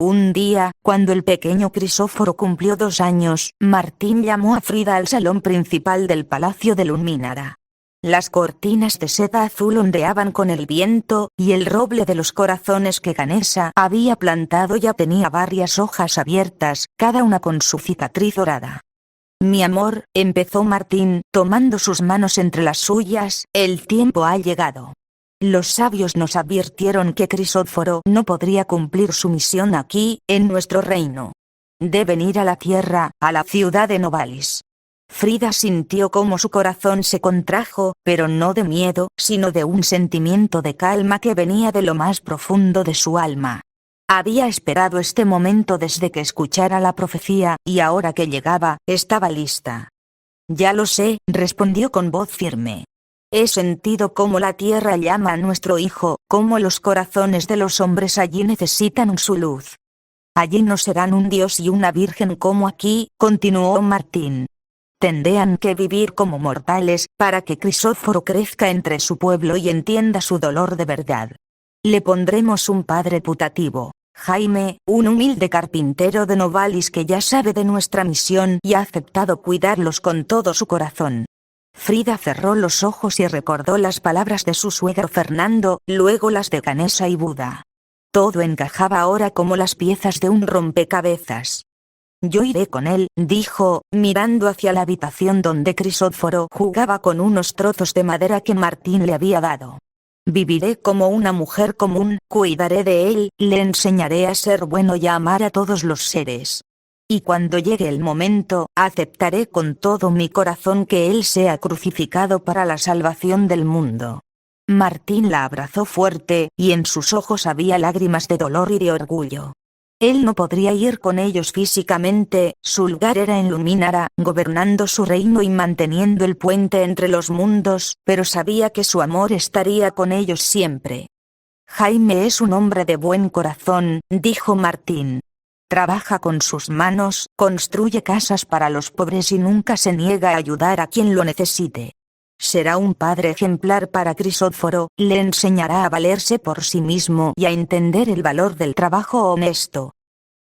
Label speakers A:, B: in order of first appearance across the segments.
A: Un día, cuando el pequeño Crisóforo cumplió 2 años, Martín llamó a Frida al salón principal del palacio de Lumínara. Las cortinas de seda azul ondeaban con el viento, y el roble de los corazones que Ganesa había plantado ya tenía varias hojas abiertas, cada una con su cicatriz dorada. Mi amor, empezó Martín, tomando sus manos entre las suyas, el tiempo ha llegado. Los sabios nos advirtieron que Crisóforo no podría cumplir su misión aquí, en nuestro reino. Deben ir a la tierra, a la ciudad de Novalis. Frida sintió cómo su corazón se contrajo, pero no de miedo, sino de un sentimiento de calma que venía de lo más profundo de su alma. Había esperado este momento desde que escuchara la profecía, y ahora que llegaba, estaba lista. Ya lo sé, respondió con voz firme. He sentido cómo la tierra llama a nuestro hijo, cómo los corazones de los hombres allí necesitan su luz. Allí no serán un dios y una virgen como aquí, continuó Martín. Tendrán que vivir como mortales, para que Crisóforo crezca entre su pueblo y entienda su dolor de verdad. Le pondremos un padre putativo, Jaime, un humilde carpintero de Novalis que ya sabe de nuestra misión y ha aceptado cuidarlos con todo su corazón. Frida cerró los ojos y recordó las palabras de su suegro Fernando, luego las de Ganesa y Buda. Todo encajaba ahora como las piezas de un rompecabezas. Yo iré con él, dijo, mirando hacia la habitación donde Crisóforo jugaba con unos trozos de madera que Martín le había dado. Viviré como una mujer común, cuidaré de él, le enseñaré a ser bueno y a amar a todos los seres. Y cuando llegue el momento, aceptaré con todo mi corazón que él sea crucificado para la salvación del mundo. Martín la abrazó fuerte, y en sus ojos había lágrimas de dolor y de orgullo. Él no podría ir con ellos físicamente, su lugar era en Lumínara, gobernando su reino y manteniendo el puente entre los mundos, pero sabía que su amor estaría con ellos siempre. Jaime es un hombre de buen corazón, dijo Martín. Trabaja con sus manos, construye casas para los pobres y nunca se niega a ayudar a quien lo necesite. Será un padre ejemplar para Crisóforo, le enseñará a valerse por sí mismo y a entender el valor del trabajo honesto.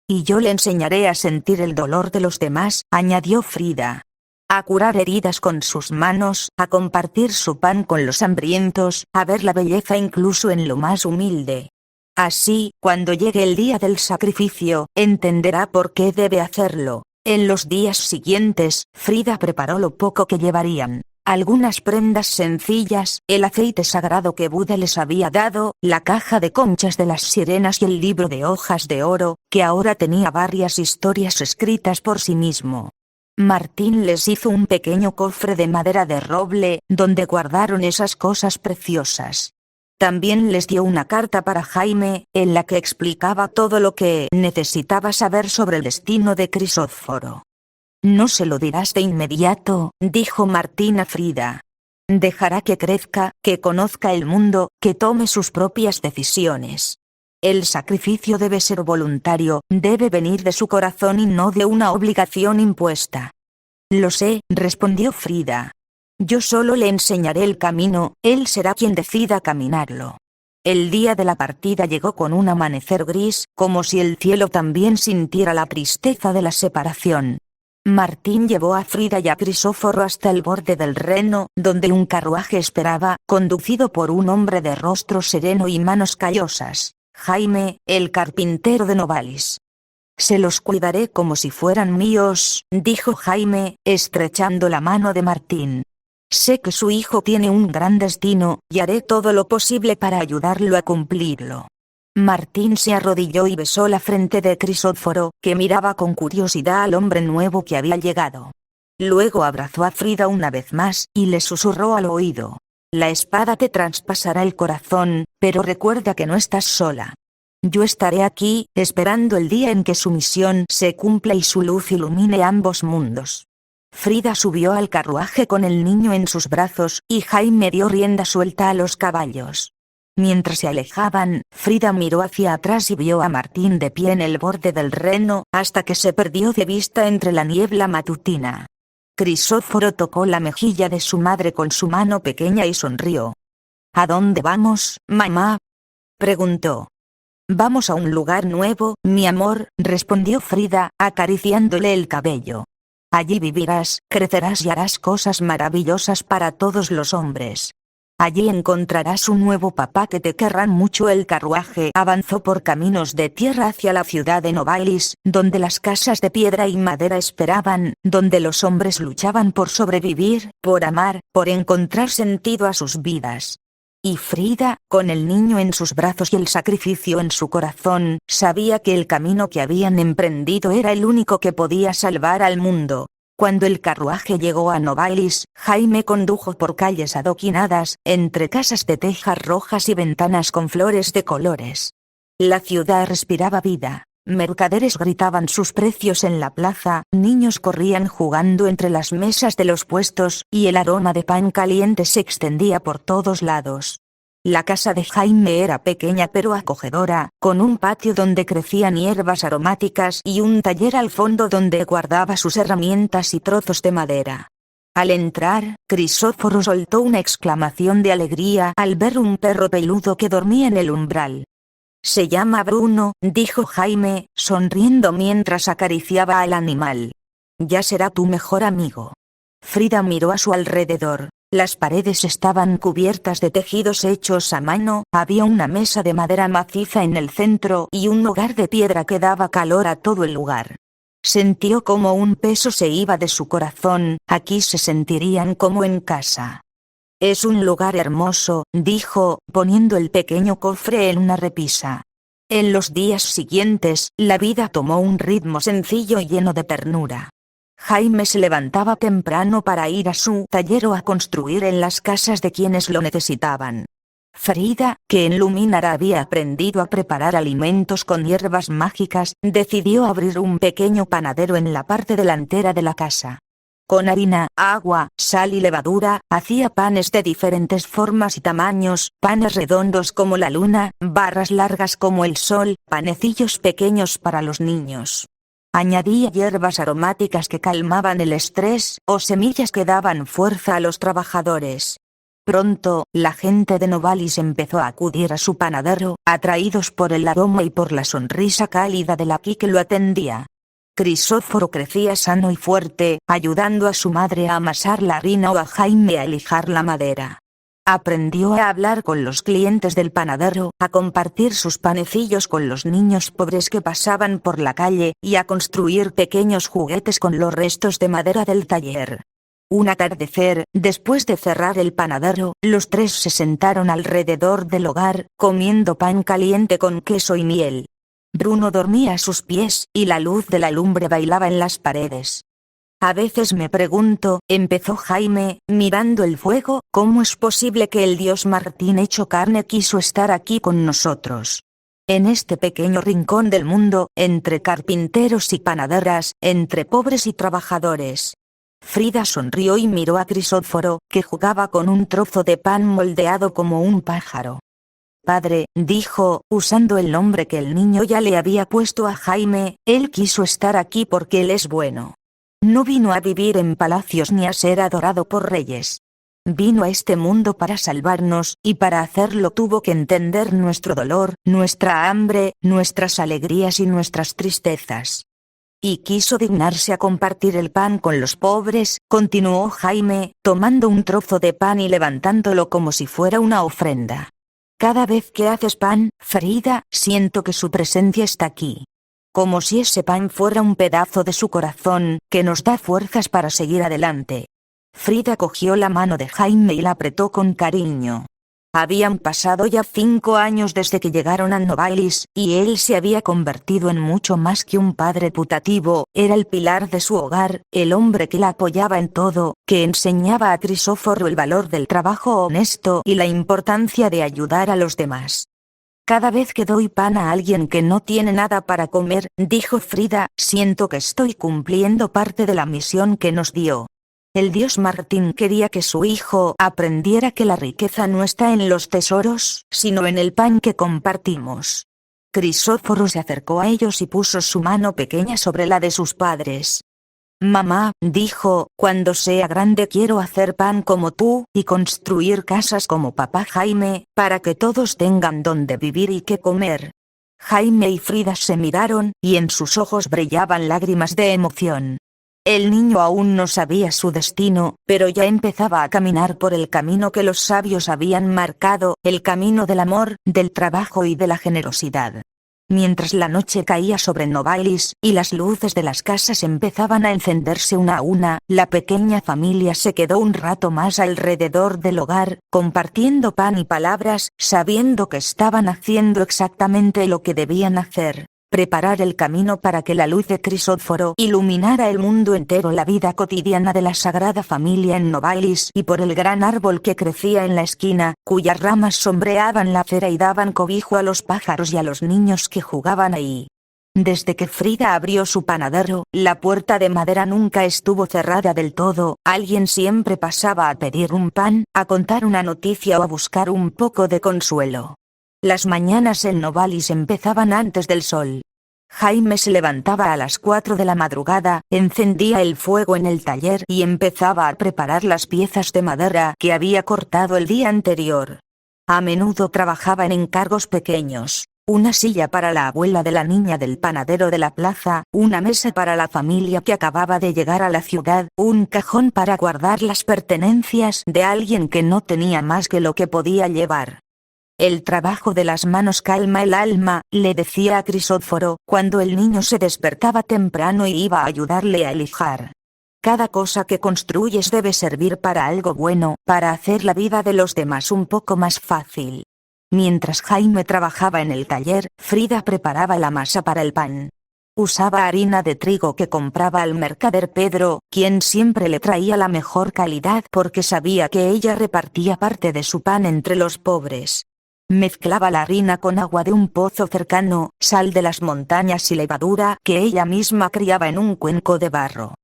A: Y yo le enseñaré a sentir el dolor de los demás, añadió Frida. A curar heridas con sus manos, a compartir su pan con los hambrientos, a ver la belleza incluso en lo más humilde. Así, cuando llegue el día del sacrificio, entenderá por qué debe hacerlo. En los días siguientes, Frida preparó lo poco que llevarían. Algunas prendas sencillas, el aceite sagrado que Buda les había dado, la caja de conchas de las sirenas y el libro de hojas de oro, que ahora tenía varias historias escritas por sí mismo. Martín les hizo un pequeño cofre de madera de roble, donde guardaron esas cosas preciosas. También les dio una carta para Jaime, en la que explicaba todo lo que necesitaba saber sobre el destino de Crisóforo. No se lo dirás de inmediato, dijo Martín a Frida. Dejará que crezca, que conozca el mundo, que tome sus propias decisiones. El sacrificio debe ser voluntario, debe venir de su corazón y no de una obligación impuesta. Lo sé, respondió Frida. Yo solo le enseñaré el camino, él será quien decida caminarlo. El día de la partida llegó con un amanecer gris, como si el cielo también sintiera la tristeza de la separación. Martín llevó a Frida y a Crisóforo hasta el borde del Reno, donde un carruaje esperaba, conducido por un hombre de rostro sereno y manos callosas, Jaime, el carpintero de Novalis. Se los cuidaré como si fueran míos, dijo Jaime, estrechando la mano de Martín. Sé que su hijo tiene un gran destino, y haré todo lo posible para ayudarlo a cumplirlo. Martín se arrodilló y besó la frente de Crisóforo, que miraba con curiosidad al hombre nuevo que había llegado. Luego abrazó a Frida una vez más, y le susurró al oído. La espada te traspasará el corazón, pero recuerda que no estás sola. Yo estaré aquí, esperando el día en que su misión se cumpla y su luz ilumine ambos mundos. Frida subió al carruaje con el niño en sus brazos, y Jaime dio rienda suelta a los caballos. Mientras se alejaban, Frida miró hacia atrás y vio a Martín de pie en el borde del Reno, hasta que se perdió de vista entre la niebla matutina. Crisóforo tocó la mejilla de su madre con su mano pequeña y sonrió. ¿A dónde vamos, mamá?, preguntó. Vamos a un lugar nuevo, mi amor, respondió Frida, acariciándole el cabello. Allí vivirás, crecerás y harás cosas maravillosas para todos los hombres. Allí encontrarás un nuevo papá que te querrán mucho. El carruaje avanzó por caminos de tierra hacia la ciudad de Novalis, donde las casas de piedra y madera esperaban, donde los hombres luchaban por sobrevivir, por amar, por encontrar sentido a sus vidas. Y Frida, con el niño en sus brazos y el sacrificio en su corazón, sabía que el camino que habían emprendido era el único que podía salvar al mundo. Cuando el carruaje llegó a Novalis, Jaime condujo por calles adoquinadas, entre casas de tejas rojas y ventanas con flores de colores. La ciudad respiraba vida. Mercaderes gritaban sus precios en la plaza, niños corrían jugando entre las mesas de los puestos, y el aroma de pan caliente se extendía por todos lados. La casa de Jaime era pequeña pero acogedora, con un patio donde crecían hierbas aromáticas y un taller al fondo donde guardaba sus herramientas y trozos de madera. Al entrar, Crisóforo soltó una exclamación de alegría al ver un perro peludo que dormía en el umbral. «Se llama Bruno», dijo Jaime, sonriendo mientras acariciaba al animal. «Ya será tu mejor amigo». Frida miró a su alrededor. Las paredes estaban cubiertas de tejidos hechos a mano, había una mesa de madera maciza en el centro y un hogar de piedra que daba calor a todo el lugar. Sintió como un peso se iba de su corazón, aquí se sentirían como en casa. «Es un lugar hermoso», dijo, poniendo el pequeño cofre en una repisa. En los días siguientes, la vida tomó un ritmo sencillo y lleno de ternura. Jaime se levantaba temprano para ir a su taller o a construir en las casas de quienes lo necesitaban. Frida, que en Luminara había aprendido a preparar alimentos con hierbas mágicas, decidió abrir un pequeño panadero en la parte delantera de la casa. Con harina, agua, sal y levadura, hacía panes de diferentes formas y tamaños, panes redondos como la luna, barras largas como el sol, panecillos pequeños para los niños. Añadía hierbas aromáticas que calmaban el estrés, o semillas que daban fuerza a los trabajadores. Pronto, la gente de Novalis empezó a acudir a su panadero, atraídos por el aroma y por la sonrisa cálida de la que lo atendía. Crisóforo crecía sano y fuerte, ayudando a su madre a amasar la harina o a Jaime a lijar la madera. Aprendió a hablar con los clientes del panadero, a compartir sus panecillos con los niños pobres que pasaban por la calle, y a construir pequeños juguetes con los restos de madera del taller. Un atardecer, después de cerrar el panadero, los tres se sentaron alrededor del hogar, comiendo pan caliente con queso y miel. Bruno dormía a sus pies, y la luz de la lumbre bailaba en las paredes. «A veces me pregunto», empezó Jaime, mirando el fuego, «¿cómo es posible que el dios Martín hecho carne quiso estar aquí con nosotros? En este pequeño rincón del mundo, entre carpinteros y panaderas, entre pobres y trabajadores». Frida sonrió y miró a Crisóforo, que jugaba con un trozo de pan moldeado como un pájaro. «Padre», dijo, usando el nombre que el niño ya le había puesto a Jaime, «él quiso estar aquí porque él es bueno. No vino a vivir en palacios ni a ser adorado por reyes. Vino a este mundo para salvarnos, y para hacerlo tuvo que entender nuestro dolor, nuestra hambre, nuestras alegrías y nuestras tristezas. Y quiso dignarse a compartir el pan con los pobres», continuó Jaime, tomando un trozo de pan y levantándolo como si fuera una ofrenda. «Cada vez que haces pan, Frida, siento que su presencia está aquí. Como si ese pan fuera un pedazo de su corazón, que nos da fuerzas para seguir adelante». Frida cogió la mano de Jaime y la apretó con cariño. Habían pasado ya 5 años desde que llegaron a Novalis, y él se había convertido en mucho más que un padre putativo, era el pilar de su hogar, el hombre que la apoyaba en todo, que enseñaba a Crisóforo el valor del trabajo honesto y la importancia de ayudar a los demás. «Cada vez que doy pan a alguien que no tiene nada para comer», dijo Frida, «siento que estoy cumpliendo parte de la misión que nos dio. El dios Martín quería que su hijo aprendiera que la riqueza no está en los tesoros, sino en el pan que compartimos». Crisóforo se acercó a ellos y puso su mano pequeña sobre la de sus padres. «Mamá», dijo, «cuando sea grande quiero hacer pan como tú, y construir casas como papá Jaime, para que todos tengan donde vivir y qué comer». Jaime y Frida se miraron, y en sus ojos brillaban lágrimas de emoción. El niño aún no sabía su destino, pero ya empezaba a caminar por el camino que los sabios habían marcado, el camino del amor, del trabajo y de la generosidad. Mientras la noche caía sobre Novalis, y las luces de las casas empezaban a encenderse una a una, la pequeña familia se quedó un rato más alrededor del hogar, compartiendo pan y palabras, sabiendo que estaban haciendo exactamente lo que debían hacer: preparar el camino para que la luz de Crisóforo iluminara el mundo entero, la vida cotidiana de la Sagrada Familia en Novalis, y por el gran árbol que crecía en la esquina, cuyas ramas sombreaban la acera y daban cobijo a los pájaros y a los niños que jugaban ahí. Desde que Frida abrió su panadero, la puerta de madera nunca estuvo cerrada del todo, alguien siempre pasaba a pedir un pan, a contar una noticia o a buscar un poco de consuelo. Las mañanas en Novalis empezaban antes del sol. Jaime se levantaba a las 4 de la madrugada, encendía el fuego en el taller y empezaba a preparar las piezas de madera que había cortado el día anterior. A menudo trabajaba en encargos pequeños: una silla para la abuela de la niña del panadero de la plaza, una mesa para la familia que acababa de llegar a la ciudad, un cajón para guardar las pertenencias de alguien que no tenía más que lo que podía llevar. El trabajo de las manos calma el alma, le decía a Crisóforo, cuando el niño se despertaba temprano y iba a ayudarle a lijar. Cada cosa que construyes debe servir para algo bueno, para hacer la vida de los demás un poco más fácil. Mientras Jaime trabajaba en el taller, Frida preparaba la masa para el pan. Usaba harina de trigo que compraba al mercader Pedro, quien siempre le traía la mejor calidad porque sabía que ella repartía parte de su pan entre los pobres. Mezclaba la harina con agua de un pozo cercano, sal de las montañas y levadura que ella misma criaba en un cuenco de barro.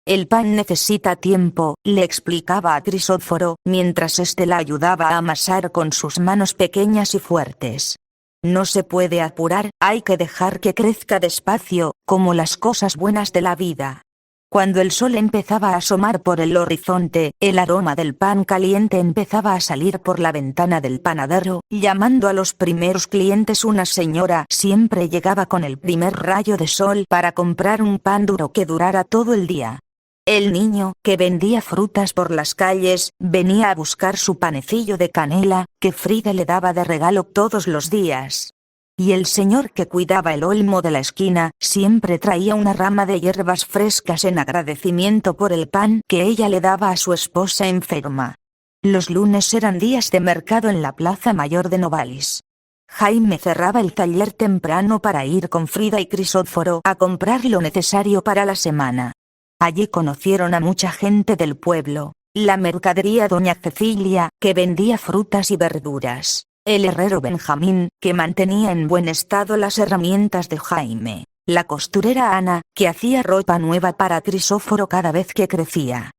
A: El pan necesita tiempo, le explicaba a Crisóforo, mientras éste la ayudaba a amasar con sus manos pequeñas y fuertes. No se puede apurar, hay que dejar que crezca despacio, como las cosas buenas de la vida. Cuando el sol empezaba a asomar por el horizonte, el aroma del pan caliente empezaba a salir por la ventana del panadero, llamando a los primeros clientes. Una señora siempre llegaba con el primer rayo de sol para comprar un pan duro que durara todo el día. El niño, que vendía frutas por las calles, venía a buscar su panecillo de canela, que Frida le daba de regalo todos los días. Y el señor que cuidaba el olmo de la esquina, siempre traía una rama de hierbas frescas en agradecimiento por el pan que ella le daba a su esposa enferma. Los lunes eran días de mercado en la plaza mayor de Novalis. Jaime cerraba el taller temprano para ir con Frida y Crisóforo a comprar lo necesario para la semana. Allí conocieron a mucha gente del pueblo: la mercadería doña Cecilia, que vendía frutas y verduras; el herrero Benjamín, que mantenía en buen estado las herramientas de Jaime; la costurera Ana, que hacía ropa nueva para Crisóforo cada vez que crecía.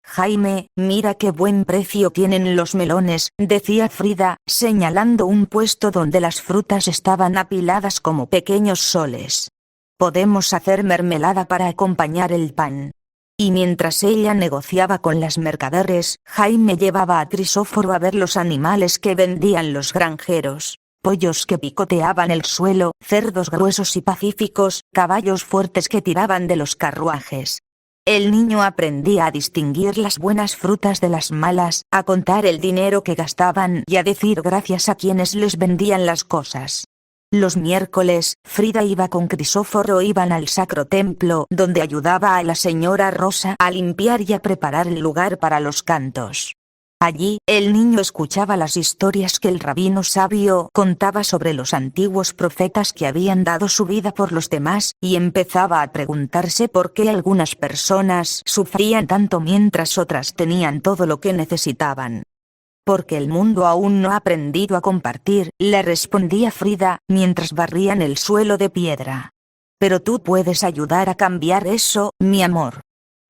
A: «Jaime, mira qué buen precio tienen los melones», decía Frida, señalando un puesto donde las frutas estaban apiladas como pequeños soles. «Podemos hacer mermelada para acompañar el pan». Y mientras ella negociaba con las mercaderes, Jaime llevaba a Crisóforo a ver los animales que vendían los granjeros: pollos que picoteaban el suelo, cerdos gruesos y pacíficos, caballos fuertes que tiraban de los carruajes. El niño aprendía a distinguir las buenas frutas de las malas, a contar el dinero que gastaban y a decir gracias a quienes les vendían las cosas. Los miércoles, Frida iba con Crisóforo, iban al Sacro Templo, donde ayudaba a la señora Rosa a limpiar y a preparar el lugar para los cantos. Allí, el niño escuchaba las historias que el rabino sabio contaba sobre los antiguos profetas que habían dado su vida por los demás, y empezaba a preguntarse por qué algunas personas sufrían tanto mientras otras tenían todo lo que necesitaban. «Porque el mundo aún no ha aprendido a compartir», le respondía Frida, mientras barrían el suelo de piedra. «Pero tú puedes ayudar a cambiar eso, mi amor.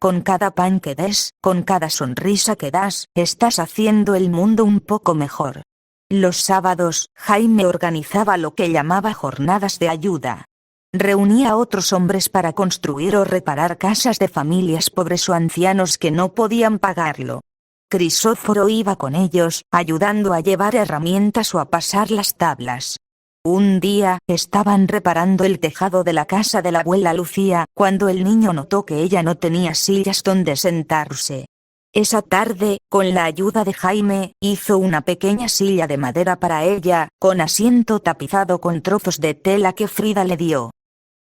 A: Con cada pan que des, con cada sonrisa que das, estás haciendo el mundo un poco mejor». Los sábados, Jaime organizaba lo que llamaba jornadas de ayuda. Reunía a otros hombres para construir o reparar casas de familias pobres o ancianos que no podían pagarlo. Crisóforo iba con ellos, ayudando a llevar herramientas o a pasar las tablas. Un día, estaban reparando el tejado de la casa de la abuela Lucía, cuando el niño notó que ella no tenía sillas donde sentarse. Esa tarde, con la ayuda de Jaime, hizo una pequeña silla de madera para ella, con asiento tapizado con trozos de tela que Frida le dio.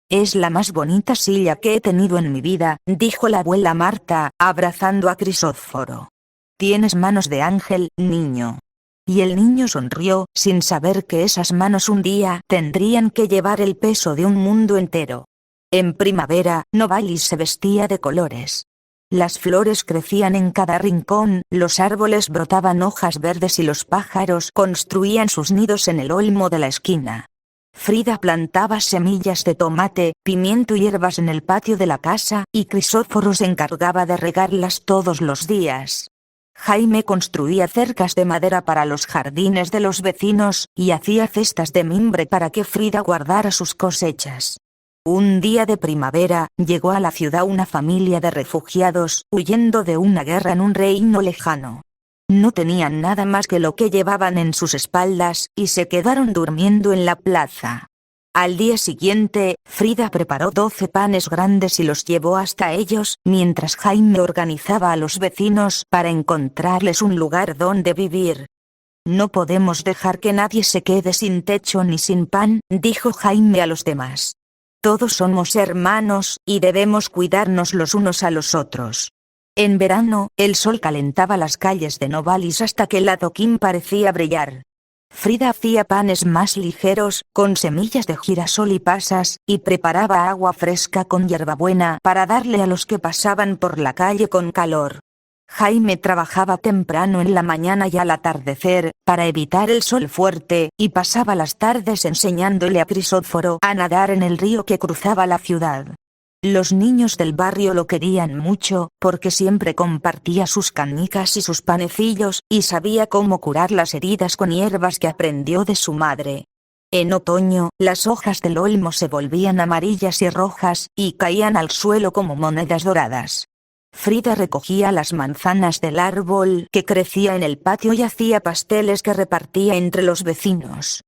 A: «Es la más bonita silla que he tenido en mi vida», dijo la abuela Marta, abrazando a Crisóforo. «Tienes manos de ángel, niño». Y el niño sonrió, sin saber que esas manos un día tendrían que llevar el peso de un mundo entero. En primavera, Novalis se vestía de colores. Las flores crecían en cada rincón, los árboles brotaban hojas verdes y los pájaros construían sus nidos en el olmo de la esquina. Frida plantaba semillas de tomate, pimiento y hierbas en el patio de la casa, y Crisóforo se encargaba de regarlas todos los días. Jaime construía cercas de madera para los jardines de los vecinos, y hacía cestas de mimbre para que Frida guardara sus cosechas. Un día de primavera, llegó a la ciudad una familia de refugiados, huyendo de una guerra en un reino lejano. No tenían nada más que lo que llevaban en sus espaldas, y se quedaron durmiendo en la plaza. Al día siguiente, Frida preparó 12 panes grandes y los llevó hasta ellos, mientras Jaime organizaba a los vecinos para encontrarles un lugar donde vivir. «No podemos dejar que nadie se quede sin techo ni sin pan», dijo Jaime a los demás. «Todos somos hermanos, y debemos cuidarnos los unos a los otros». En verano, el sol calentaba las calles de Novalis hasta que el adoquín parecía brillar. Frida hacía panes más ligeros, con semillas de girasol y pasas, y preparaba agua fresca con hierbabuena para darle a los que pasaban por la calle con calor. Jaime trabajaba temprano en la mañana y al atardecer, para evitar el sol fuerte, y pasaba las tardes enseñándole a Crisóforo a nadar en el río que cruzaba la ciudad. Los niños del barrio lo querían mucho, porque siempre compartía sus canicas y sus panecillos, y sabía cómo curar las heridas con hierbas que aprendió de su madre. En otoño, las hojas del olmo se volvían amarillas y rojas, y caían al suelo como monedas doradas. Frida recogía las manzanas del árbol que crecía en el patio y hacía pasteles que repartía entre los vecinos.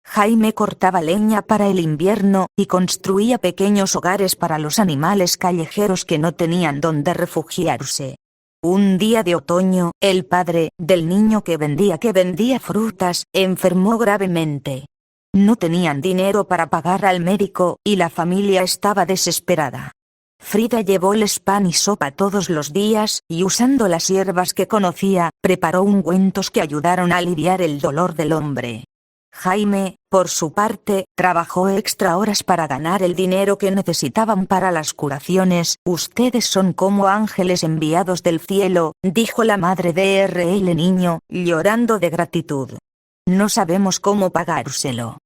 A: Jaime cortaba leña para el invierno, y construía pequeños hogares para los animales callejeros que no tenían donde refugiarse. Un día de otoño, el padre del niño que vendía frutas, enfermó gravemente. No tenían dinero para pagar al médico, y la familia estaba desesperada. Frida llevóles pan y sopa todos los días, y usando las hierbas que conocía, preparó ungüentos que ayudaron a aliviar el dolor del hombre. Jaime, por su parte, trabajó extra horas para ganar el dinero que necesitaban para las curaciones. «Ustedes son como ángeles enviados del cielo», dijo la madre de R.L. niño, llorando de gratitud. «No sabemos cómo pagárselo».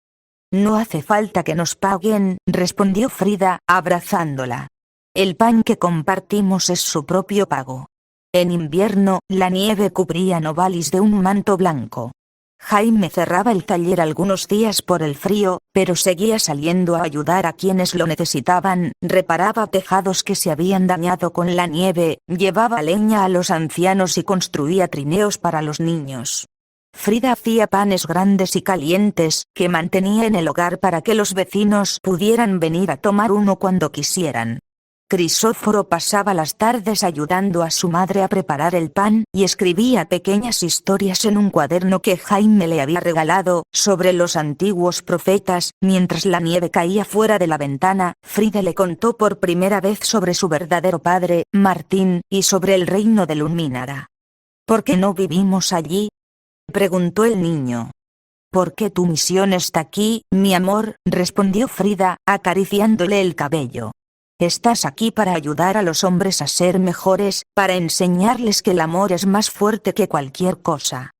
A: «No hace falta que nos paguen», respondió Frida, abrazándola. «El pan que compartimos es su propio pago». En invierno, la nieve cubría Novalis de un manto blanco. Jaime cerraba el taller algunos días por el frío, pero seguía saliendo a ayudar a quienes lo necesitaban, reparaba tejados que se habían dañado con la nieve, llevaba leña a los ancianos y construía trineos para los niños. Frida hacía panes grandes y calientes, que mantenía en el hogar para que los vecinos pudieran venir a tomar uno cuando quisieran. Crisóforo pasaba las tardes ayudando a su madre a preparar el pan, y escribía pequeñas historias en un cuaderno que Jaime le había regalado, sobre los antiguos profetas. Mientras la nieve caía fuera de la ventana, Frida le contó por primera vez sobre su verdadero padre, Martín, y sobre el reino de Lunmínara. «¿Por qué no vivimos allí?», preguntó el niño. «Porque tu misión está aquí, mi amor», respondió Frida, acariciándole el cabello. «Estás aquí para ayudar a los hombres a ser mejores, para enseñarles que el amor es más fuerte que cualquier cosa».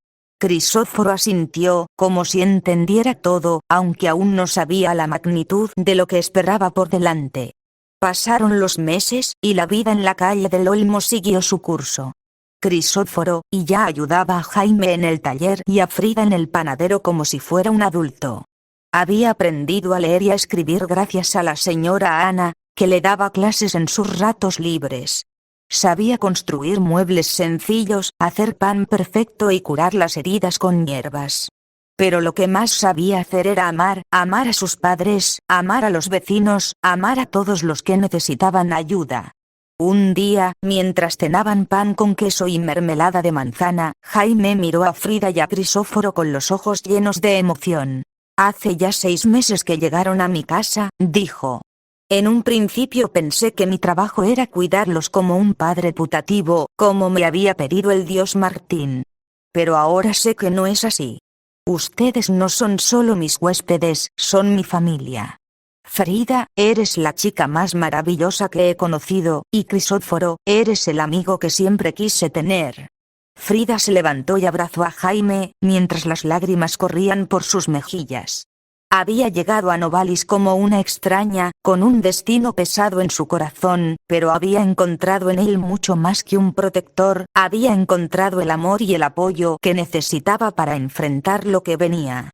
A: Crisóforo asintió, como si entendiera todo, aunque aún no sabía la magnitud de lo que esperaba por delante. Pasaron los meses, y la vida en la calle del Olmo siguió su curso. Crisóforo, y ya ayudaba a Jaime en el taller y a Frida en el panadero como si fuera un adulto. Había aprendido a leer y a escribir gracias a la señora Ana, que le daba clases en sus ratos libres. Sabía construir muebles sencillos, hacer pan perfecto y curar las heridas con hierbas. Pero lo que más sabía hacer era amar a sus padres, amar a los vecinos, amar a todos los que necesitaban ayuda. Un día, mientras cenaban pan con queso y mermelada de manzana, Jaime miró a Frida y a Crisóforo con los ojos llenos de emoción. Hace ya 6 meses que llegaron a mi casa, dijo. En un principio pensé que mi trabajo era cuidarlos como un padre putativo, como me había pedido el dios Martín. Pero ahora sé que no es así. Ustedes no son solo mis huéspedes, son mi familia. Frida, eres la chica más maravillosa que he conocido, y Crisóforo, eres el amigo que siempre quise tener. Frida se levantó y abrazó a Jaime, mientras las lágrimas corrían por sus mejillas. Había llegado a Novalis como una extraña, con un destino pesado en su corazón, pero había encontrado en él mucho más que un protector, había encontrado el amor y el apoyo que necesitaba para enfrentar lo que venía.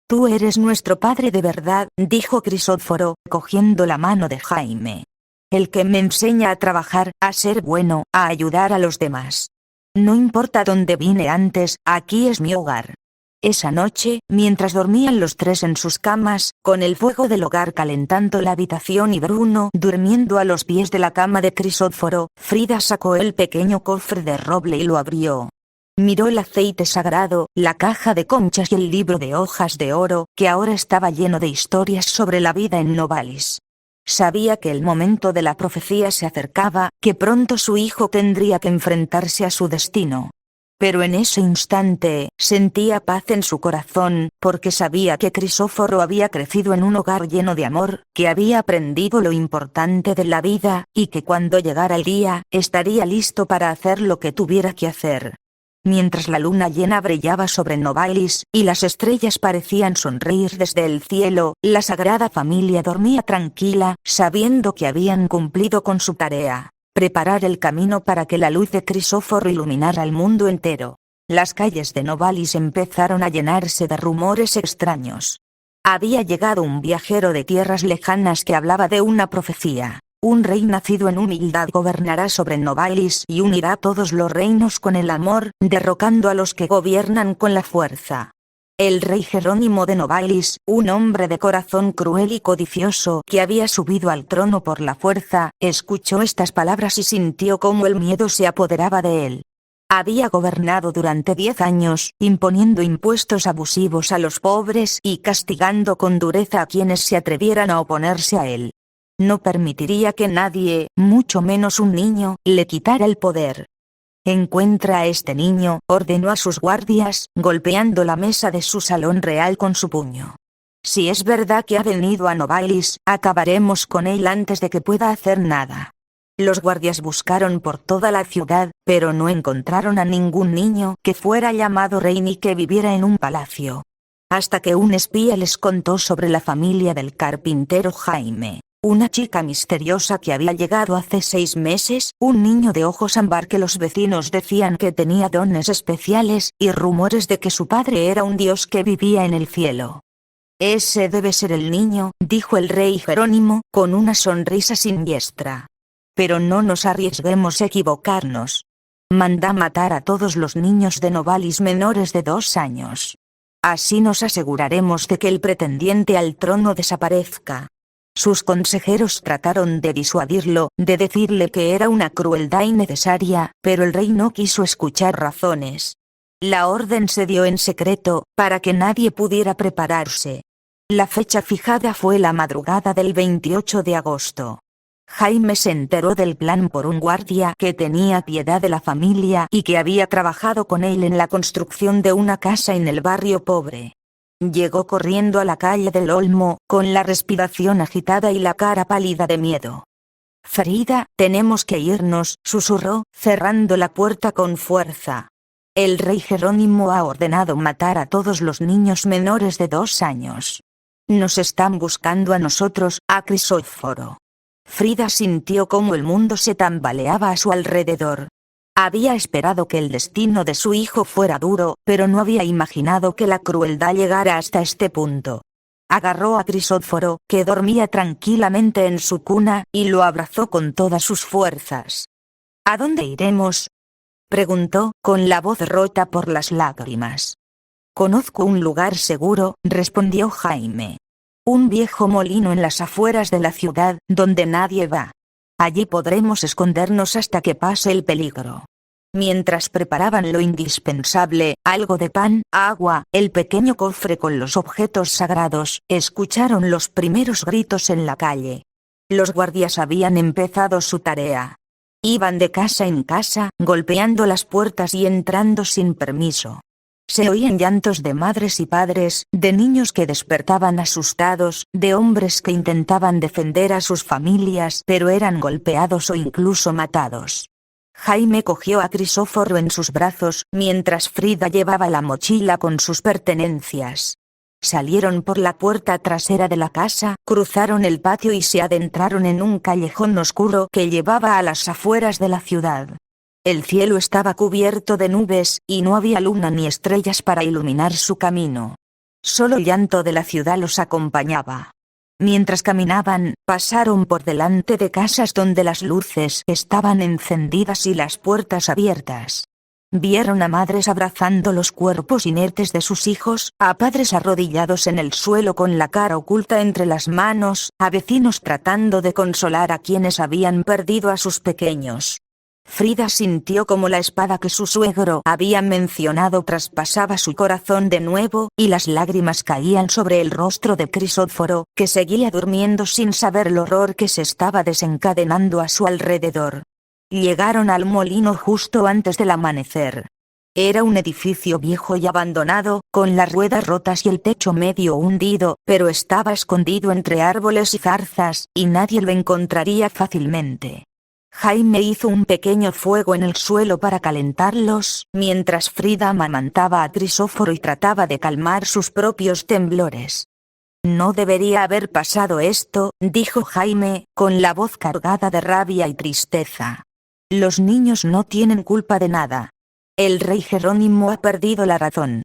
A: Tú eres nuestro padre de verdad, dijo Crisóforo, cogiendo la mano de Jaime. El que me enseña a trabajar, a ser bueno, a ayudar a los demás. No importa dónde vine antes, aquí es mi hogar. Esa noche, mientras dormían los 3 en sus camas, con el fuego del hogar calentando la habitación y Bruno durmiendo a los pies de la cama de Crisóforo, Frida sacó el pequeño cofre de roble y lo abrió. Miró el aceite sagrado, la caja de conchas y el libro de hojas de oro, que ahora estaba lleno de historias sobre la vida en Novalis. Sabía que el momento de la profecía se acercaba, que pronto su hijo tendría que enfrentarse a su destino. Pero en ese instante, sentía paz en su corazón, porque sabía que Crisóforo había crecido en un hogar lleno de amor, que había aprendido lo importante de la vida, y que cuando llegara el día, estaría listo para hacer lo que tuviera que hacer. Mientras la luna llena brillaba sobre Novalis, y las estrellas parecían sonreír desde el cielo, la Sagrada Familia dormía tranquila, sabiendo que habían cumplido con su tarea. Preparar el camino para que la luz de Crisóforo iluminara el mundo entero. Las calles de Novalis empezaron a llenarse de rumores extraños. Había llegado un viajero de tierras lejanas que hablaba de una profecía. Un rey nacido en humildad gobernará sobre Novalis y unirá todos los reinos con el amor, derrocando a los que gobiernan con la fuerza. El rey Jerónimo de Novalis, un hombre de corazón cruel y codicioso que había subido al trono por la fuerza, escuchó estas palabras y sintió cómo el miedo se apoderaba de él. Había gobernado durante 10 años, imponiendo impuestos abusivos a los pobres y castigando con dureza a quienes se atrevieran a oponerse a él. No permitiría que nadie, mucho menos un niño, le quitara el poder. Encuentra a este niño, ordenó a sus guardias, golpeando la mesa de su salón real con su puño. Si es verdad que ha venido a Novalis, acabaremos con él antes de que pueda hacer nada. Los guardias buscaron por toda la ciudad, pero no encontraron a ningún niño que fuera llamado rey ni que viviera en un palacio. Hasta que un espía les contó sobre la familia del carpintero Jaime. Una chica misteriosa que había llegado hace 6 meses, un niño de ojos ámbar que los vecinos decían que tenía dones especiales, y rumores de que su padre era un dios que vivía en el cielo. Ese debe ser el niño, dijo el rey Jerónimo, con una sonrisa siniestra. Pero no nos arriesguemos a equivocarnos. Manda matar a todos los niños de Novalis menores de 2 años. Así nos aseguraremos de que el pretendiente al trono desaparezca. Sus consejeros trataron de disuadirlo, de decirle que era una crueldad innecesaria, pero el rey no quiso escuchar razones. La orden se dio en secreto, para que nadie pudiera prepararse. La fecha fijada fue la madrugada del 28 de agosto. Jaime se enteró del plan por un guardia que tenía piedad de la familia y que había trabajado con él en la construcción de una casa en el barrio pobre. Llegó corriendo a la calle del Olmo, con la respiración agitada y la cara pálida de miedo. Frida, tenemos que irnos, susurró, cerrando la puerta con fuerza. El rey Jerónimo ha ordenado matar a todos los niños menores de 2 años. Nos están buscando a nosotros, a Crisóforo. Frida sintió cómo el mundo se tambaleaba a su alrededor. Había esperado que el destino de su hijo fuera duro, pero no había imaginado que la crueldad llegara hasta este punto. Agarró a Crisóforo, que dormía tranquilamente en su cuna, y lo abrazó con todas sus fuerzas. ¿A dónde iremos?, preguntó, con la voz rota por las lágrimas. Conozco un lugar seguro, respondió Jaime. Un viejo molino en las afueras de la ciudad, donde nadie va. Allí podremos escondernos hasta que pase el peligro. Mientras preparaban lo indispensable, algo de pan, agua, el pequeño cofre con los objetos sagrados, escucharon los primeros gritos en la calle. Los guardias habían empezado su tarea. Iban de casa en casa, golpeando las puertas y entrando sin permiso. Se oían llantos de madres y padres, de niños que despertaban asustados, de hombres que intentaban defender a sus familias pero eran golpeados o incluso matados. Jaime cogió a Crisóforo en sus brazos, mientras Frida llevaba la mochila con sus pertenencias. Salieron por la puerta trasera de la casa, cruzaron el patio y se adentraron en un callejón oscuro que llevaba a las afueras de la ciudad. El cielo estaba cubierto de nubes, y no había luna ni estrellas para iluminar su camino. Solo el llanto de la ciudad los acompañaba. Mientras caminaban, pasaron por delante de casas donde las luces estaban encendidas y las puertas abiertas. Vieron a madres abrazando los cuerpos inertes de sus hijos, a padres arrodillados en el suelo con la cara oculta entre las manos, a vecinos tratando de consolar a quienes habían perdido a sus pequeños. Frida sintió como la espada que su suegro había mencionado traspasaba su corazón de nuevo, y las lágrimas caían sobre el rostro de Crisóforo, que seguía durmiendo sin saber el horror que se estaba desencadenando a su alrededor. Llegaron al molino justo antes del amanecer. Era un edificio viejo y abandonado, con las ruedas rotas y el techo medio hundido, pero estaba escondido entre árboles y zarzas, y nadie lo encontraría fácilmente. Jaime hizo un pequeño fuego en el suelo para calentarlos, mientras Frida amamantaba a Crisóforo y trataba de calmar sus propios temblores. No debería haber pasado esto, dijo Jaime, con la voz cargada de rabia y tristeza. Los niños no tienen culpa de nada. El rey Jerónimo ha perdido la razón.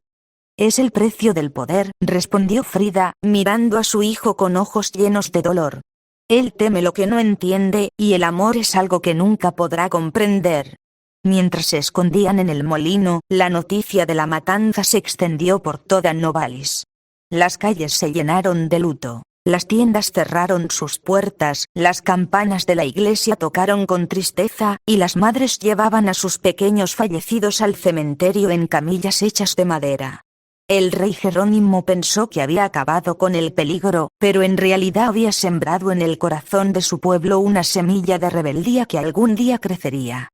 A: Es el precio del poder, respondió Frida, mirando a su hijo con ojos llenos de dolor. Él teme lo que no entiende, y el amor es algo que nunca podrá comprender. Mientras se escondían en el molino, la noticia de la matanza se extendió por toda Novalis. Las calles se llenaron de luto. Las tiendas cerraron sus puertas, las campanas de la iglesia tocaron con tristeza, y las madres llevaban a sus pequeños fallecidos al cementerio en camillas hechas de madera. El rey Jerónimo pensó que había acabado con el peligro, pero en realidad había sembrado en el corazón de su pueblo una semilla de rebeldía que algún día crecería.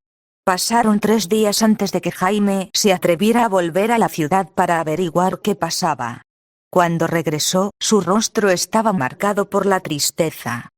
A: Pasaron 3 días antes de que Jaime se atreviera a volver a la ciudad para averiguar qué pasaba. Cuando regresó, su rostro estaba marcado por la tristeza.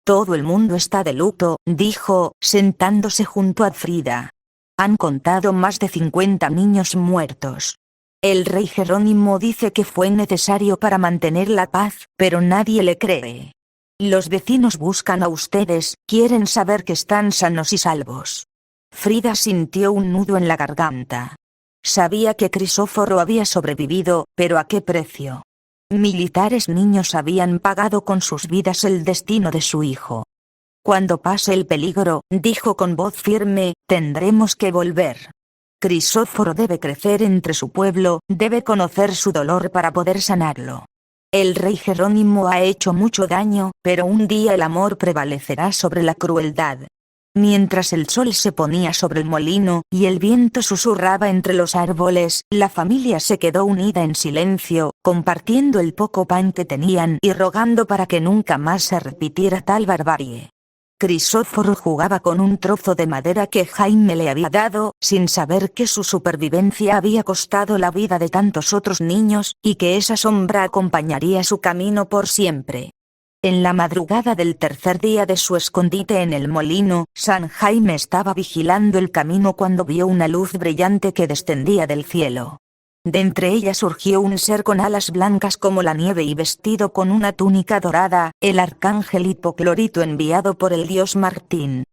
A: Todo el mundo está de luto, dijo, sentándose junto a Frida. Han contado más de 50 niños muertos. El rey Jerónimo dice que fue necesario para mantener la paz, pero nadie le cree. Los vecinos buscan a ustedes, quieren saber que están sanos y salvos. Frida sintió un nudo en la garganta. Sabía que Crisóforo había sobrevivido, pero ¿a qué precio? Militares niños habían pagado con sus vidas el destino de su hijo. Cuando pase el peligro, dijo con voz firme, tendremos que volver. Crisóforo debe crecer entre su pueblo, debe conocer su dolor para poder sanarlo. El rey Jerónimo ha hecho mucho daño, pero un día el amor prevalecerá sobre la crueldad. Mientras el sol se ponía sobre el molino, y el viento susurraba entre los árboles, la familia se quedó unida en silencio, compartiendo el poco pan que tenían y rogando para que nunca más se repitiera tal barbarie. Crisóforo jugaba con un trozo de madera que Jaime le había dado, sin saber que su supervivencia había costado la vida de tantos otros niños, y que esa sombra acompañaría su camino por siempre. En la madrugada del 3er día de su escondite en el molino, San Jaime estaba vigilando el camino cuando vio una luz brillante que descendía del cielo. De entre ella surgió un ser con alas blancas como la nieve y vestido con una túnica dorada, el arcángel Hipoclorito enviado por el dios Martín.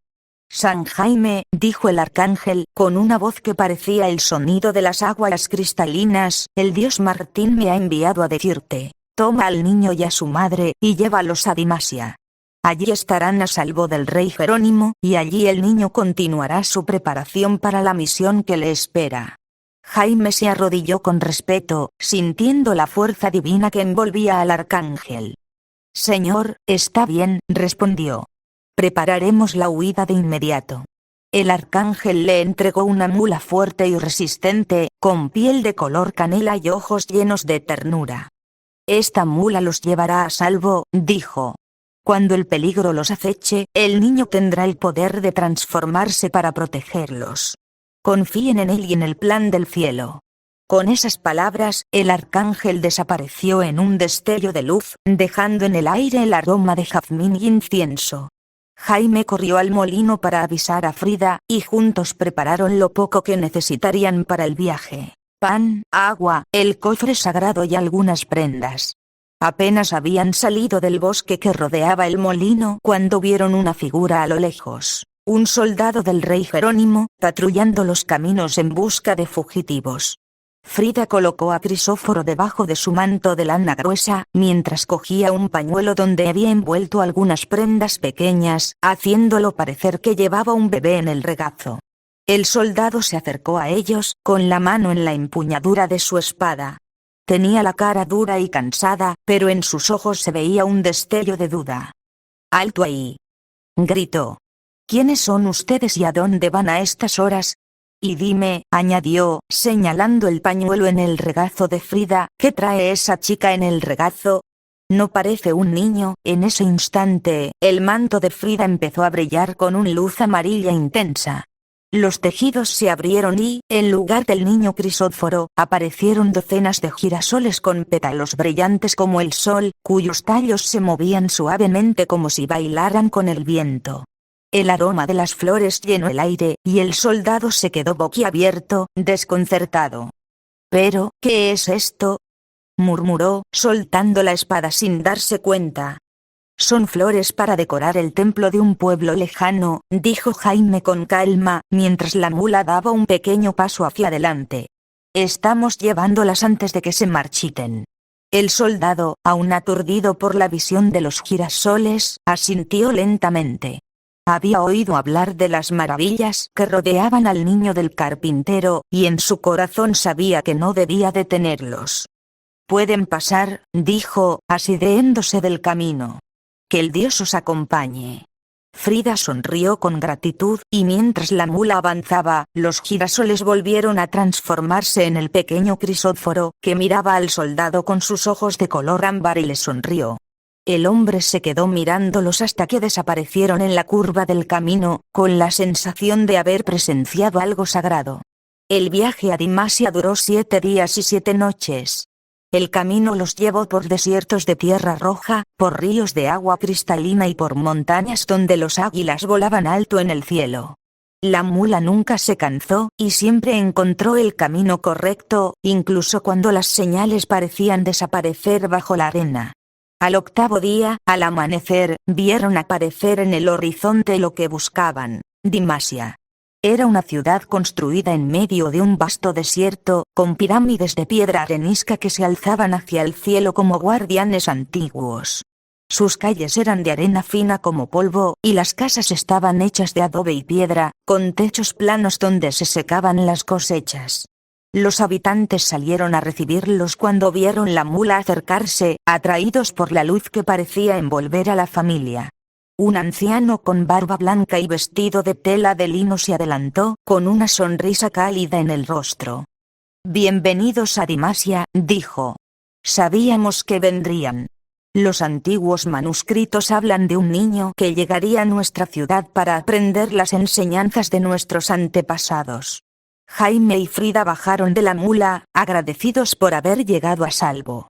A: San Jaime, dijo el arcángel, con una voz que parecía el sonido de las aguas cristalinas, el dios Martín me ha enviado a decirte. Toma al niño y a su madre, y llévalos a Dimasia. Allí estarán a salvo del rey Jerónimo, y allí el niño continuará su preparación para la misión que le espera. Jaime se arrodilló con respeto, sintiendo la fuerza divina que envolvía al arcángel. Señor, está bien, respondió. Prepararemos la huida de inmediato. El arcángel le entregó una mula fuerte y resistente, con piel de color canela y ojos llenos de ternura. Esta mula los llevará a salvo, dijo. Cuando el peligro los aceche, el niño tendrá el poder de transformarse para protegerlos. Confíen en él y en el plan del cielo. Con esas palabras, el arcángel desapareció en un destello de luz, dejando en el aire el aroma de jazmín y incienso. Jaime corrió al molino para avisar a Frida, y juntos prepararon lo poco que necesitarían para el viaje: pan, agua, el cofre sagrado y algunas prendas. Apenas habían salido del bosque que rodeaba el molino cuando vieron una figura a lo lejos, un soldado del rey Jerónimo, patrullando los caminos en busca de fugitivos. Frida colocó a Crisóforo debajo de su manto de lana gruesa, mientras cogía un pañuelo donde había envuelto algunas prendas pequeñas, haciéndolo parecer que llevaba un bebé en el regazo. El soldado se acercó a ellos, con la mano en la empuñadura de su espada. Tenía la cara dura y cansada, pero en sus ojos se veía un destello de duda. «¡Alto ahí!», gritó. «¿Quiénes son ustedes y a dónde van a estas horas? Y dime», añadió, señalando el pañuelo en el regazo de Frida, «¿qué trae esa chica en el regazo? ¿No parece un niño?». En ese instante, el manto de Frida empezó a brillar con una luz amarilla intensa. Los tejidos se abrieron y, en lugar del niño Crisóforo, aparecieron docenas de girasoles con pétalos brillantes como el sol, cuyos tallos se movían suavemente como si bailaran con el viento. El aroma de las flores llenó el aire, y el soldado se quedó boquiabierto, desconcertado. «¿Pero qué es esto?», murmuró, soltando la espada sin darse cuenta. «Son flores para decorar el templo de un pueblo lejano», dijo Jaime con calma, mientras la mula daba un pequeño paso hacia adelante. «Estamos llevándolas antes de que se marchiten». El soldado, aún aturdido por la visión de los girasoles, asintió lentamente. Había oído hablar de las maravillas que rodeaban al niño del carpintero, y en su corazón sabía que no debía detenerlos. «Pueden pasar», dijo, asideéndose del camino. «Que el Dios os acompañe». Frida sonrió con gratitud, y mientras la mula avanzaba, los girasoles volvieron a transformarse en el pequeño Crisóforo, que miraba al soldado con sus ojos de color ámbar y le sonrió. El hombre se quedó mirándolos hasta que desaparecieron en la curva del camino, con la sensación de haber presenciado algo sagrado. El viaje a Dimasia duró 7 días y 7 noches. El camino los llevó por desiertos de tierra roja, por ríos de agua cristalina y por montañas donde los águilas volaban alto en el cielo. La mula nunca se cansó, y siempre encontró el camino correcto, incluso cuando las señales parecían desaparecer bajo la arena. Al 8º día, al amanecer, vieron aparecer en el horizonte lo que buscaban: Dimasia. Era una ciudad construida en medio de un vasto desierto, con pirámides de piedra arenisca que se alzaban hacia el cielo como guardianes antiguos. Sus calles eran de arena fina como polvo, y las casas estaban hechas de adobe y piedra, con techos planos donde se secaban las cosechas. Los habitantes salieron a recibirlos cuando vieron la mula acercarse, atraídos por la luz que parecía envolver a la familia. Un anciano con barba blanca y vestido de tela de lino se adelantó, con una sonrisa cálida en el rostro. «Bienvenidos a Dimasia», dijo. «Sabíamos que vendrían. Los antiguos manuscritos hablan de un niño que llegaría a nuestra ciudad para aprender las enseñanzas de nuestros antepasados». Jaime y Frida bajaron de la mula, agradecidos por haber llegado a salvo.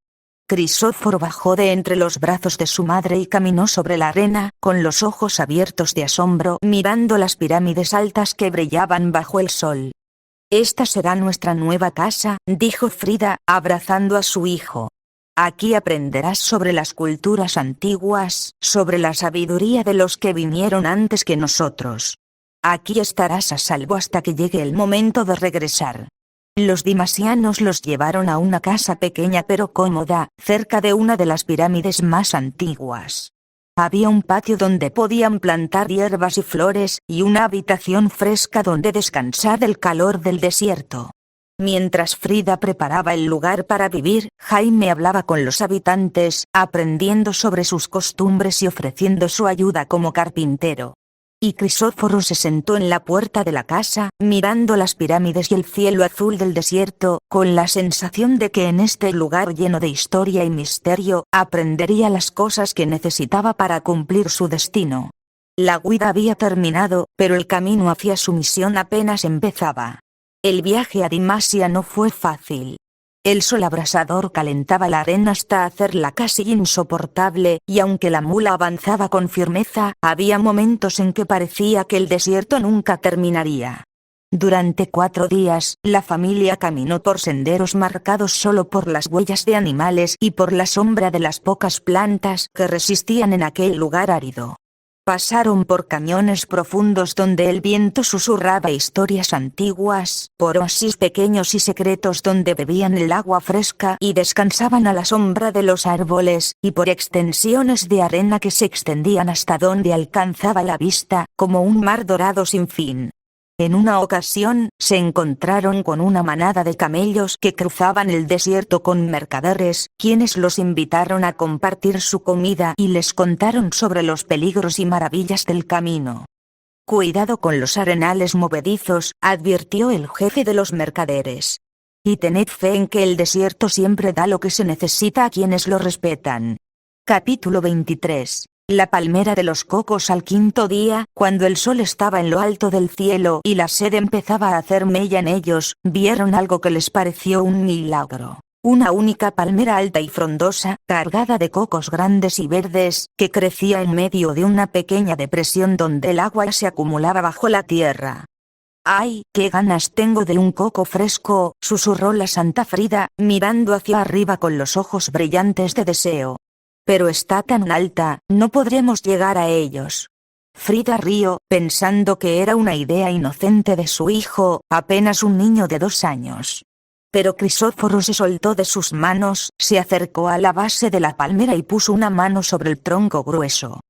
A: Crisóforo bajó de entre los brazos de su madre y caminó sobre la arena, con los ojos abiertos de asombro, mirando las pirámides altas que brillaban bajo el sol. «Esta será nuestra nueva casa», dijo Frida, abrazando a su hijo. «Aquí aprenderás sobre las culturas antiguas, sobre la sabiduría de los que vinieron antes que nosotros. Aquí estarás a salvo hasta que llegue el momento de regresar». Los dimasianos los llevaron a una casa pequeña pero cómoda, cerca de una de las pirámides más antiguas. Había un patio donde podían plantar hierbas y flores, y una habitación fresca donde descansar del calor del desierto. Mientras Frida preparaba el lugar para vivir, Jaime hablaba con los habitantes, aprendiendo sobre sus costumbres y ofreciendo su ayuda como carpintero. Y Crisóforo se sentó en la puerta de la casa, mirando las pirámides y el cielo azul del desierto, con la sensación de que en este lugar lleno de historia y misterio, aprendería las cosas que necesitaba para cumplir su destino. La huida había terminado, pero el camino hacia su misión apenas empezaba. El viaje a Dimasia no fue fácil. El sol abrasador calentaba la arena hasta hacerla casi insoportable, y aunque la mula avanzaba con firmeza, había momentos en que parecía que el desierto nunca terminaría. Durante 4 días, la familia caminó por senderos marcados solo por las huellas de animales y por la sombra de las pocas plantas que resistían en aquel lugar árido. Pasaron por cañones profundos donde el viento susurraba historias antiguas, por oasis pequeños y secretos donde bebían el agua fresca y descansaban a la sombra de los árboles, y por extensiones de arena que se extendían hasta donde alcanzaba la vista, como un mar dorado sin fin. En una ocasión, se encontraron con una manada de camellos que cruzaban el desierto con mercaderes, quienes los invitaron a compartir su comida y les contaron sobre los peligros y maravillas del camino. «Cuidado con los arenales movedizos», advirtió el jefe de los mercaderes. «Y tened fe en que el desierto siempre da lo que se necesita a quienes lo respetan». Capítulo 23. La palmera de los cocos. Al 5.º día, cuando el sol estaba en lo alto del cielo y la sed empezaba a hacer mella en ellos, vieron algo que les pareció un milagro. Una única palmera alta y frondosa, cargada de cocos grandes y verdes, que crecía en medio de una pequeña depresión donde el agua se acumulaba bajo la tierra. «¡Ay, qué ganas tengo de un coco fresco!», susurró la Santa Frida, mirando hacia arriba con los ojos brillantes de deseo. «Pero está tan alta, no podremos llegar a ellos». Frida rió, pensando que era una idea inocente de su hijo, apenas un niño de 2 años. Pero Crisóforo se soltó de sus manos, se acercó a la base de la palmera y puso una mano sobre el tronco grueso.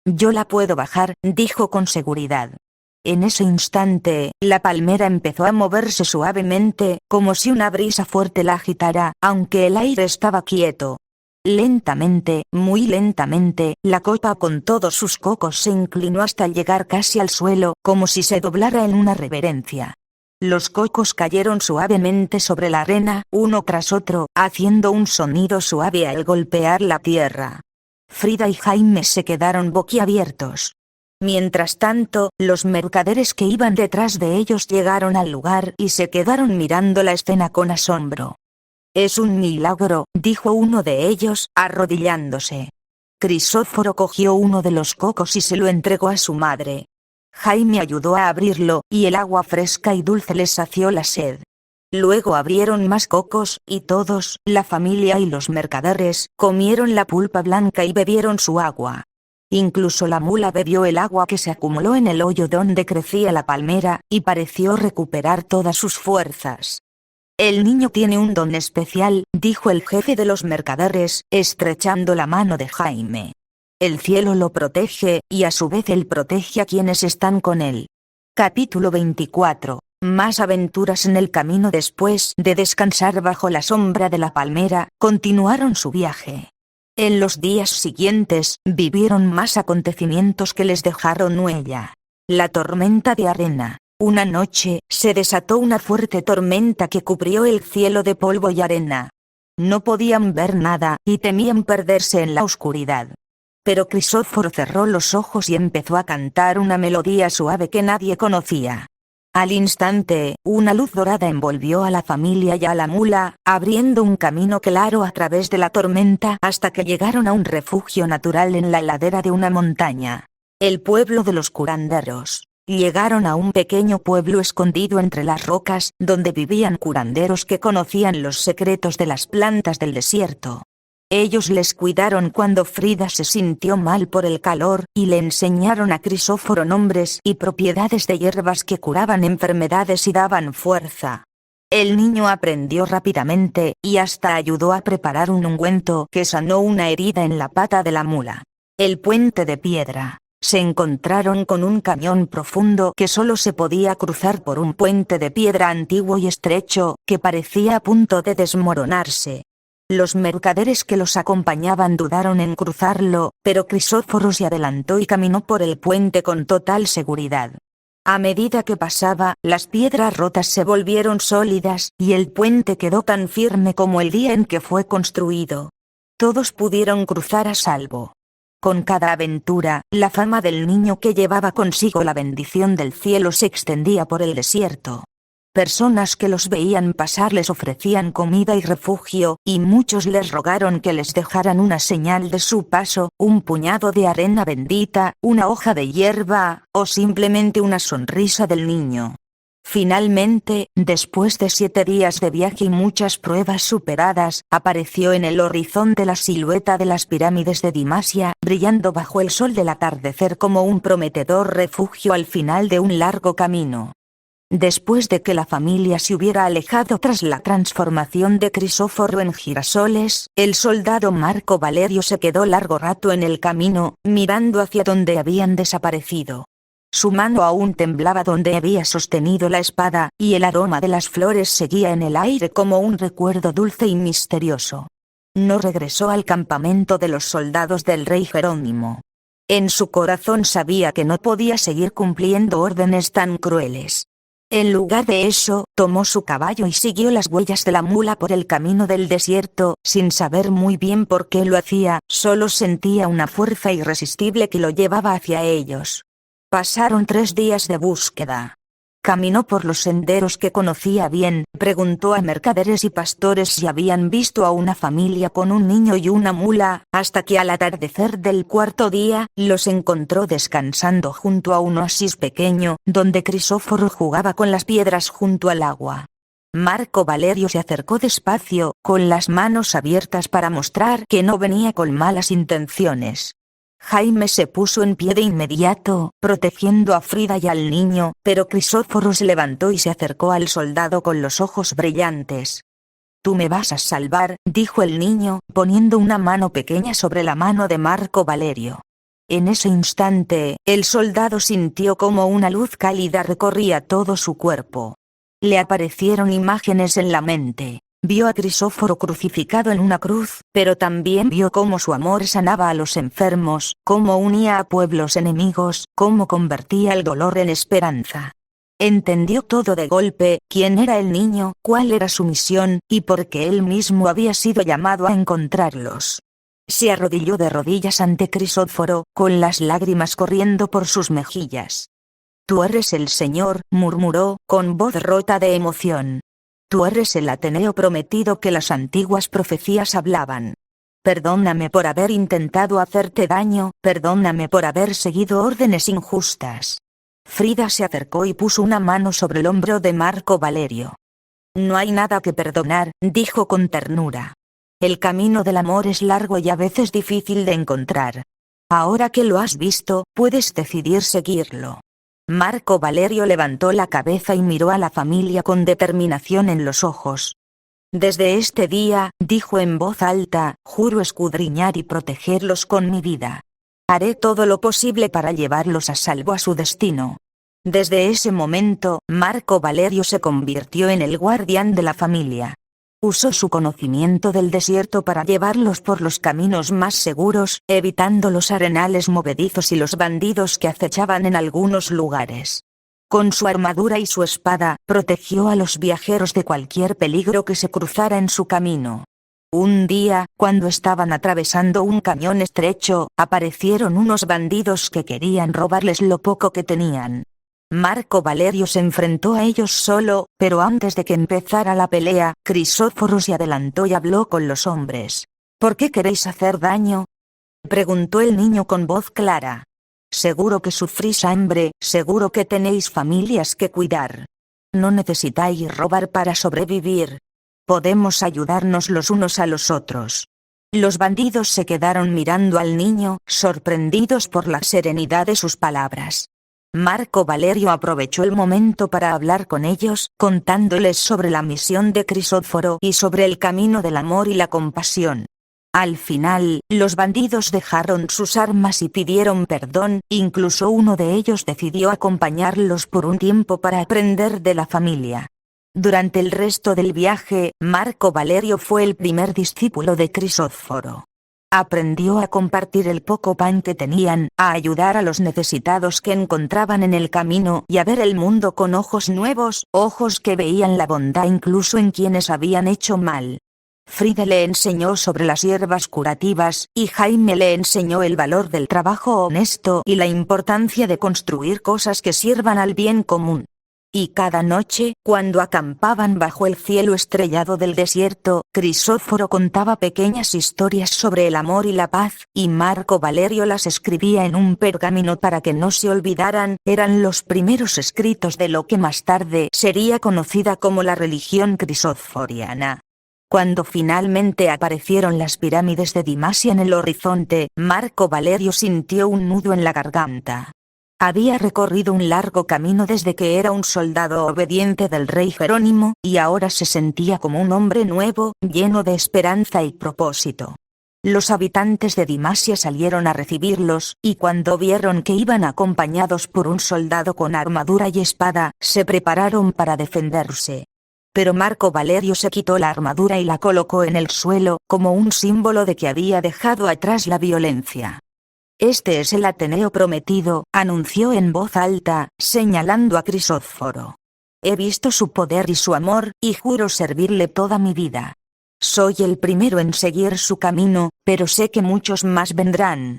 A: «Yo la puedo bajar», dijo con seguridad. En ese instante, la palmera empezó a moverse suavemente, como si una brisa fuerte la agitara, aunque el aire estaba quieto. Lentamente, muy lentamente, la copa con todos sus cocos se inclinó hasta llegar casi al suelo, como si se doblara en una reverencia. Los cocos cayeron suavemente sobre la arena, uno tras otro, haciendo un sonido suave al golpear la tierra. Frida y Jaime se quedaron boquiabiertos. Mientras tanto, los mercaderes que iban detrás de ellos llegaron al lugar y se quedaron mirando la escena con asombro. «Es un milagro», dijo uno de ellos, arrodillándose. Crisóforo cogió uno de los cocos y se lo entregó a su madre. Jaime ayudó a abrirlo, y el agua fresca y dulce les sació la sed. Luego abrieron más cocos, y todos, la familia y los mercaderes, comieron la pulpa blanca y bebieron su agua. Incluso la mula bebió el agua que se acumuló en el hoyo donde crecía la palmera, y pareció recuperar todas sus fuerzas. «El niño tiene un don especial», dijo el jefe de los mercaderes, estrechando la mano de Jaime. «El cielo lo protege, y a su vez él protege a quienes están con él». Capítulo 24. Más aventuras en el camino. Después de descansar bajo la sombra de la palmera, continuaron su viaje. En los días siguientes, vivieron más acontecimientos que les dejaron huella. La tormenta de arena. Una noche, se desató una fuerte tormenta que cubrió el cielo de polvo y arena. No podían ver nada, y temían perderse en la oscuridad. Pero Crisóforo cerró los ojos y empezó a cantar una melodía suave que nadie conocía. Al instante, una luz dorada envolvió a la familia y a la mula, abriendo un camino claro a través de la tormenta hasta que llegaron a un refugio natural en la ladera de una montaña. El pueblo de los curanderos. Llegaron a un pequeño pueblo escondido entre las rocas, donde vivían curanderos que conocían los secretos de las plantas del desierto. Ellos les cuidaron cuando Frida se sintió mal por el calor, y le enseñaron a Crisóforo nombres y propiedades de hierbas que curaban enfermedades y daban fuerza. El niño aprendió rápidamente, y hasta ayudó a preparar un ungüento que sanó una herida en la pata de la mula. El puente de piedra. se encontraron con un cañón profundo que solo se podía cruzar por un puente de piedra antiguo y estrecho, que parecía a punto de desmoronarse. Los mercaderes que los acompañaban dudaron en cruzarlo, pero Crisóforo se adelantó y caminó por el puente con total seguridad. A medida que pasaba, las piedras rotas se volvieron sólidas, y el puente quedó tan firme como el día en que fue construido. Todos pudieron cruzar a salvo. Con cada aventura, la fama del niño que llevaba consigo la bendición del cielo se extendía por el desierto. Personas que los veían pasar les ofrecían comida y refugio, y muchos les rogaron que les dejaran una señal de su paso, un puñado de arena bendita, una hoja de hierba, o simplemente una sonrisa del niño. Finalmente, después de 7 días de viaje y muchas pruebas superadas, apareció en el horizonte la silueta de las pirámides de Dimasia, brillando bajo el sol del atardecer como un prometedor refugio al final de un largo camino. Después de que la familia se hubiera alejado tras la transformación de Crisóforo en girasoles, el soldado Marco Valerio se quedó largo rato en el camino, mirando hacia donde habían desaparecido. Su mano aún temblaba donde había sostenido la espada, y el aroma de las flores seguía en el aire como un recuerdo dulce y misterioso. No regresó al campamento de los soldados del rey Jerónimo. En su corazón sabía que no podía seguir cumpliendo órdenes tan crueles. En lugar de eso, tomó su caballo y siguió las huellas de la mula por el camino del desierto, sin saber muy bien por qué lo hacía, solo sentía una fuerza irresistible que lo llevaba hacia ellos. Pasaron 3 días de búsqueda. Caminó por los senderos que conocía bien, preguntó a mercaderes y pastores si habían visto a una familia con un niño y una mula, hasta que al atardecer del 4.º día, los encontró descansando junto a un oasis pequeño, donde Crisóforo jugaba con las piedras junto al agua. Marco Valerio se acercó despacio, con las manos abiertas para mostrar que no venía con malas intenciones. Jaime se puso en pie de inmediato, protegiendo a Frida y al niño, pero Crisóforo se levantó y se acercó al soldado con los ojos brillantes. «Tú me vas a salvar», dijo el niño, poniendo una mano pequeña sobre la mano de Marco Valerio. En ese instante, el soldado sintió como una luz cálida recorría todo su cuerpo. Le aparecieron imágenes en la mente. Vio a Crisóforo crucificado en una cruz, pero también vio cómo su amor sanaba a los enfermos, cómo unía a pueblos enemigos, cómo convertía el dolor en esperanza. Entendió todo de golpe: quién era el niño, cuál era su misión, y por qué él mismo había sido llamado a encontrarlos. Se arrodilló de rodillas ante Crisóforo, con las lágrimas corriendo por sus mejillas. «Tú eres el Señor», murmuró, con voz rota de emoción. «Tú eres el Ateneo prometido que las antiguas profecías hablaban. Perdóname por haber intentado hacerte daño, perdóname por haber seguido órdenes injustas». Frida se acercó y puso una mano sobre el hombro de Marco Valerio. «No hay nada que perdonar», dijo con ternura. «El camino del amor es largo y a veces difícil de encontrar. Ahora que lo has visto, puedes decidir seguirlo». Marco Valerio levantó la cabeza y miró a la familia con determinación en los ojos. «Desde este día», dijo en voz alta, «juro escudriñar y protegerlos con mi vida. Haré todo lo posible para llevarlos a salvo a su destino». Desde ese momento, Marco Valerio se convirtió en el guardián de la familia. Usó su conocimiento del desierto para llevarlos por los caminos más seguros, evitando los arenales movedizos y los bandidos que acechaban en algunos lugares. Con su armadura y su espada, protegió a los viajeros de cualquier peligro que se cruzara en su camino. Un día, cuando estaban atravesando un cañón estrecho, aparecieron unos bandidos que querían robarles lo poco que tenían. Marco Valerio se enfrentó a ellos solo, pero antes de que empezara la pelea, Crisóforo se adelantó y habló con los hombres. «¿Por qué queréis hacer daño?», preguntó el niño con voz clara. «Seguro que sufrís hambre, seguro que tenéis familias que cuidar. No necesitáis robar para sobrevivir. Podemos ayudarnos los unos a los otros». Los bandidos se quedaron mirando al niño, sorprendidos por la serenidad de sus palabras. Marco Valerio aprovechó el momento para hablar con ellos, contándoles sobre la misión de Crisóforo y sobre el camino del amor y la compasión. Al final, los bandidos dejaron sus armas y pidieron perdón, incluso uno de ellos decidió acompañarlos por un tiempo para aprender de la familia. Durante el resto del viaje, Marco Valerio fue el primer discípulo de Crisóforo. Aprendió a compartir el poco pan que tenían, a ayudar a los necesitados que encontraban en el camino y a ver el mundo con ojos nuevos, ojos que veían la bondad incluso en quienes habían hecho mal. Frida le enseñó sobre las hierbas curativas, y Jaime le enseñó el valor del trabajo honesto y la importancia de construir cosas que sirvan al bien común. Y cada noche, cuando acampaban bajo el cielo estrellado del desierto, Crisóforo contaba pequeñas historias sobre el amor y la paz, y Marco Valerio las escribía en un pergamino para que no se olvidaran. Eran los primeros escritos de lo que más tarde sería conocida como la religión crisoforiana. Cuando finalmente aparecieron las pirámides de Dimasia en el horizonte, Marco Valerio sintió un nudo en la garganta. Había recorrido un largo camino desde que era un soldado obediente del rey Jerónimo, y ahora se sentía como un hombre nuevo, lleno de esperanza y propósito. Los habitantes de Dimasia salieron a recibirlos, y cuando vieron que iban acompañados por un soldado con armadura y espada, se prepararon para defenderse. Pero Marco Valerio se quitó la armadura y la colocó en el suelo, como un símbolo de que había dejado atrás la violencia. «Este es el Ateneo prometido», anunció en voz alta, señalando a Crisóforo. «He visto su poder y su amor, y juro servirle toda mi vida. Soy el primero en seguir su camino, pero sé que muchos más vendrán».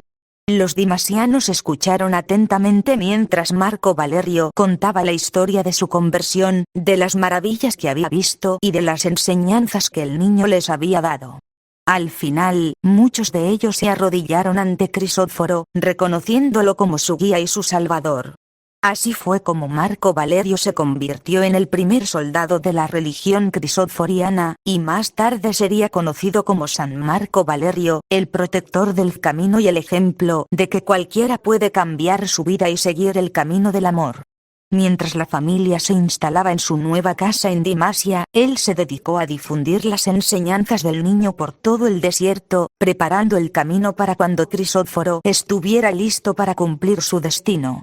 A: Los dimasianos escucharon atentamente mientras Marco Valerio contaba la historia de su conversión, de las maravillas que había visto y de las enseñanzas que el niño les había dado. Al final, muchos de ellos se arrodillaron ante Crisóforo, reconociéndolo como su guía y su salvador. Así fue como Marco Valerio se convirtió en el primer soldado de la religión crisoforiana, y más tarde sería conocido como San Marco Valerio, el protector del camino y el ejemplo de que cualquiera puede cambiar su vida y seguir el camino del amor. Mientras la familia se instalaba en su nueva casa en Dimasia, él se dedicó a difundir las enseñanzas del niño por todo el desierto, preparando el camino para cuando Crisóforo estuviera listo para cumplir su destino.